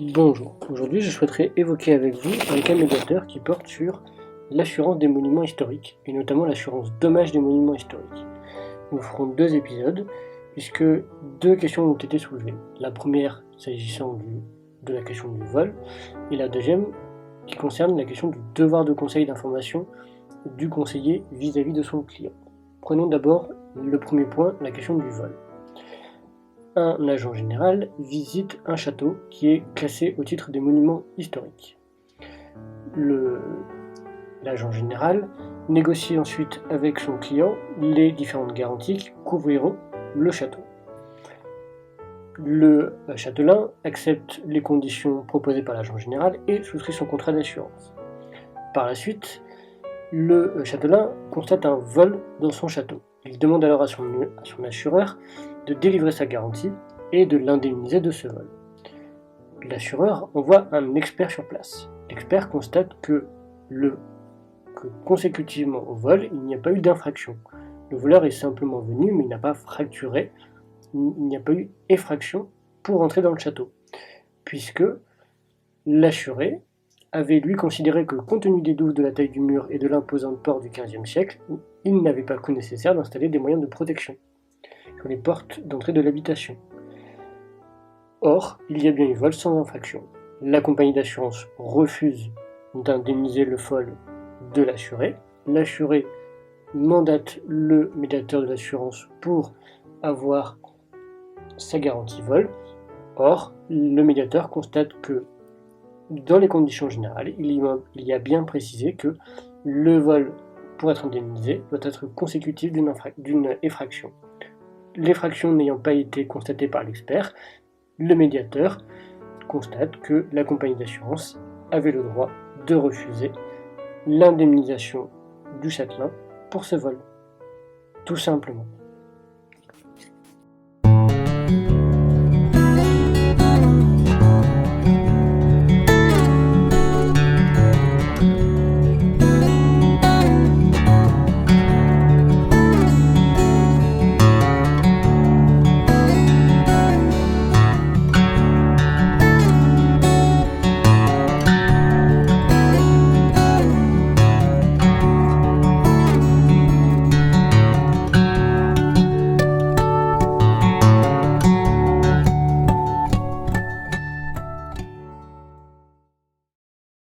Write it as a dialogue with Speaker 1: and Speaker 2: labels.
Speaker 1: Bonjour, aujourd'hui je souhaiterais évoquer avec vous un cas médiateur qui porte sur l'assurance des monuments historiques, et notamment l'assurance dommage des monuments historiques. Nous ferons deux épisodes, puisque deux questions ont été soulevées. La première s'agissant de la question du vol, et la deuxième qui concerne la question du devoir de conseil d'information du conseiller vis-à-vis de son client. Prenons d'abord le premier point, la question du vol. Un agent général visite un château qui est classé au titre des monuments historiques. L'agent général négocie ensuite avec son client les différentes garanties qui couvriront le château. Le châtelain accepte les conditions proposées par l'agent général et souscrit son contrat d'assurance. Par la suite, le châtelain constate un vol dans son château. Il demande alors à son assureur de délivrer sa garantie et de l'indemniser de ce vol. L'assureur envoie un expert sur place. L'expert constate que consécutivement au vol, il n'y a pas eu d'infraction. Le voleur est simplement venu, mais il n'a pas fracturé, il n'y a pas eu effraction pour entrer dans le château, puisque l'assuré avait lui considéré que, compte tenu des douves de la taille du mur et de l'imposante porte du XVe siècle, il n'avait pas cru nécessaire d'installer des moyens de protection sur les portes d'entrée de l'habitation. Or, il y a bien eu vol sans infraction. La compagnie d'assurance refuse d'indemniser le vol de l'assuré. L'assuré mandate le médiateur de l'assurance pour avoir sa garantie vol. Or, le médiateur constate que dans les conditions générales, il y a bien précisé que le vol, pour être indemnisé, doit être consécutif d'une effraction. L'effraction n'ayant pas été constatée par l'expert, le médiateur constate que la compagnie d'assurance avait le droit de refuser l'indemnisation du châtelain pour ce vol. Tout simplement.